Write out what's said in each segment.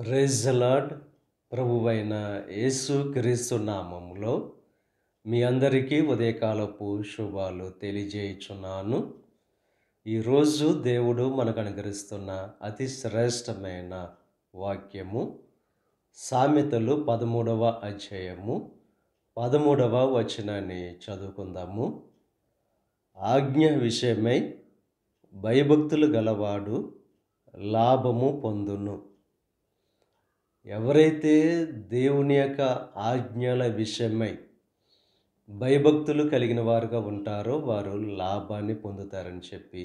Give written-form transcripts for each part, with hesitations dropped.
Praise the lord. ప్రభువైన యేసు క్రీస్తు నామములో మీ అందరికీ ఉదయకాలపు శుభాలు తెలియజేయుచున్నాను. ఈరోజు దేవుడు మనకు అనుగ్రహిస్తున్న అతి శ్రేష్టమైన వాక్యము సామెతలు 13వ అధ్యాయము 13వ వచనాన్ని చదువుకుందాము. ఆజ్ఞ విషయమై భయభక్తులు గలవాడు లాభము పొందును. ఎవరైతే దేవుని యొక్క ఆజ్ఞల విషయమై భయభక్తులు కలిగిన వారుగా ఉంటారో వారు లాభాన్ని పొందుతారని చెప్పి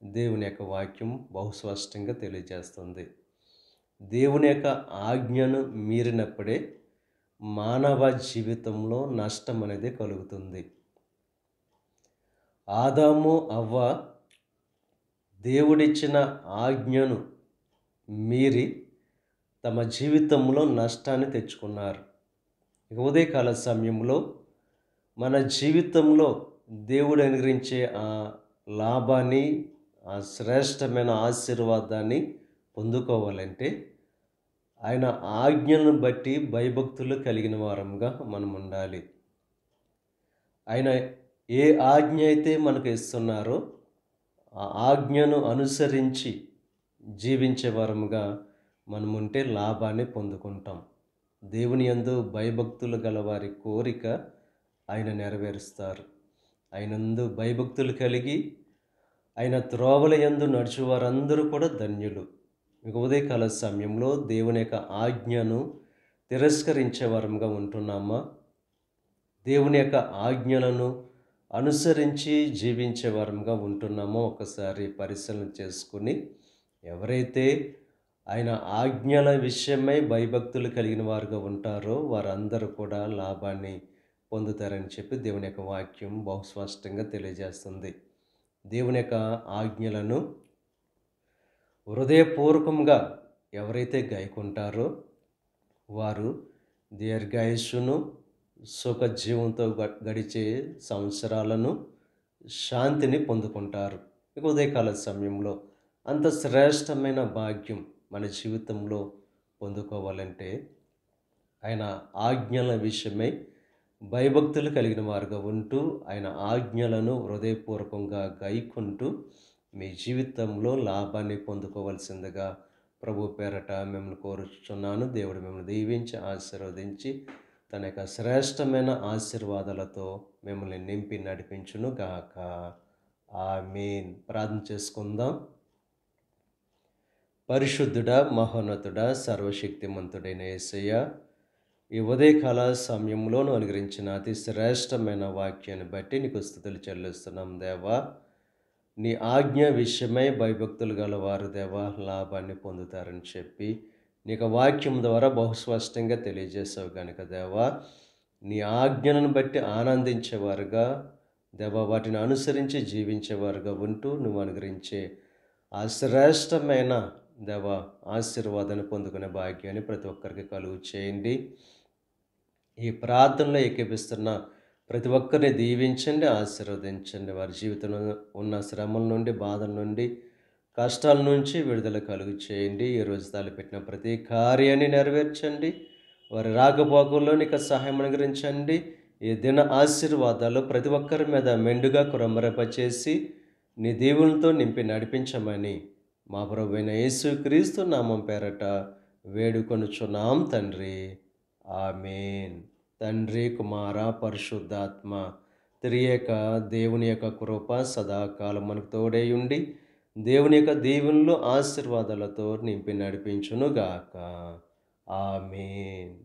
దేవుని యొక్క వాక్యం బహుస్పష్టంగా తెలియజేస్తుంది. దేవుని యొక్క ఆజ్ఞను మీరినప్పుడే మానవ జీవితంలో నష్టం అనేది కలుగుతుంది. ఆదాము అవ్వ దేవుడిచ్చిన ఆజ్ఞను మీరి తమ జీవితంలో నష్టాన్ని తెచ్చుకున్నారు. ఇక ఉదయకాల సమయంలో మన జీవితంలో దేవుడు అనుగ్రహించే ఆ లాభాన్ని, ఆ శ్రేష్టమైన ఆశీర్వాదాన్ని పొందుకోవాలంటే ఆయన ఆజ్ఞలను బట్టి భయభక్తులు కలిగిన వారంగా మనం ఉండాలి. ఆయన ఏ ఆజ్ఞ అయితే మనకు ఇస్తున్నారో ఆ ఆజ్ఞను అనుసరించి జీవించే వారముగా మనముంటే లాభాన్ని పొందుకుంటాం. దేవుని యందు భయభక్తులు గల వారి కోరిక ఆయన నెరవేరుస్తారు. ఆయనందు భయభక్తులు కలిగి ఆయన త్రోవల యందు నడుచు వారందరూ కూడా ధన్యులు. ఇక ఉదయకాల సమయంలో దేవుని యొక్క ఆజ్ఞను తిరస్కరించే వారంగా ఉంటున్నామా? దేవుని యొక్క ఆజ్ఞలను అనుసరించి జీవించే వారంగా ఉంటున్నామో ఒకసారి పరిశీలన చేసుకుని, ఎవరైతే ఆయన ఆజ్ఞల విషయమై భయభక్తులు కలిగిన వారుగా ఉంటారో వారందరూ కూడా లాభాన్ని పొందుతారని చెప్పి దేవుని యొక్క వాక్యం బహుస్పష్టంగా తెలియజేస్తుంది. దేవుని యొక్క ఆజ్ఞలను హృదయపూర్వకంగా ఎవరైతే గైకుంటారో వారు దీర్ఘాయుష్ను, సుఖ జీవంతో గడిచే సంవత్సరాలను, శాంతిని పొందుకుంటారు. ఇక ఉదయకాల సమయంలో అంత శ్రేష్టమైన భాగ్యం మన జీవితంలో పొందుకోవాలంటే ఆయన ఆజ్ఞల విషయమై భయభక్తులు కలిగిన వారుగా ఉంటూ ఆయన ఆజ్ఞలను హృదయపూర్వకంగా గైకుంటూ మీ జీవితంలో లాభాన్ని పొందుకోవాల్సిందిగా ప్రభు పేరట మిమ్మల్ని కోరుచున్నాను. దేవుడు మిమ్మల్ని దీవించి ఆశీర్వదించి తన యొక్క శ్రేష్టమైన ఆశీర్వాదాలతో మిమ్మల్ని నింపి నడిపించును గాక. ఆమేన్. ప్రార్థన చేసుకుందాం. పరిశుద్ధుడా, మహోన్నతుడా, సర్వశక్తిమంతుడైన యేసయ్య, ఈ ఉదయకాల సమయంలోనూ అనుగ్రహించిన అతి శ్రేష్టమైన వాక్యాన్ని బట్టి నీకు స్తుతులు చెల్లిస్తున్నాం దేవా. నీ ఆజ్ఞ విషయమై భయభక్తులు గలవారు దేవా లాభాన్ని పొందుతారని చెప్పి నీకు వాక్యం ద్వారా బహుస్పష్టంగా తెలియజేసావు కనుక దేవా, నీ ఆజ్ఞలను బట్టి ఆనందించేవారుగా దేవా, వాటిని అనుసరించి జీవించేవారుగా ఉంటూ నువ్వు అనుగ్రహించే ఆ శ్రేష్టమైన దేవా ఆశీర్వాదాన్ని పొందుకునే భాగ్యాన్ని ప్రతి ఒక్కరికి కలుగు చేయండి. ఈ ప్రార్థనలో ఏకీపిస్తున్న ప్రతి ఒక్కరిని దీవించండి, ఆశీర్వదించండి. వారి జీవితంలో ఉన్న శ్రమల నుండి, బాధల నుండి, కష్టాల నుంచి విడుదల కలుగు చేయండి. ఈరోజు తలపెట్టిన ప్రతి కార్యాన్ని నెరవేర్చండి. వారి రాకపోకల్లో నీకు సహాయం అనుగ్రహించండి. ఈ దిన ఆశీర్వాదాలు ప్రతి ఒక్కరి మీద మెండుగా కురంబరపచేసి నీ దీవులతో నింపి నడిపించమని మా ప్రభువైన యేసు క్రీస్తు నామం పేరట వేడుకొనుచున్నాం తండ్రి. ఆమేన్. తండ్రి, కుమార, పరిశుద్ధాత్మ త్రియేక దేవుని యొక్క కృప సదాకాలం మనకు తోడై ఉండి దేవుని యొక్క దీవెనలు ఆశీర్వాదాలతో నింపి నడిపించును గాక. ఆమేన్.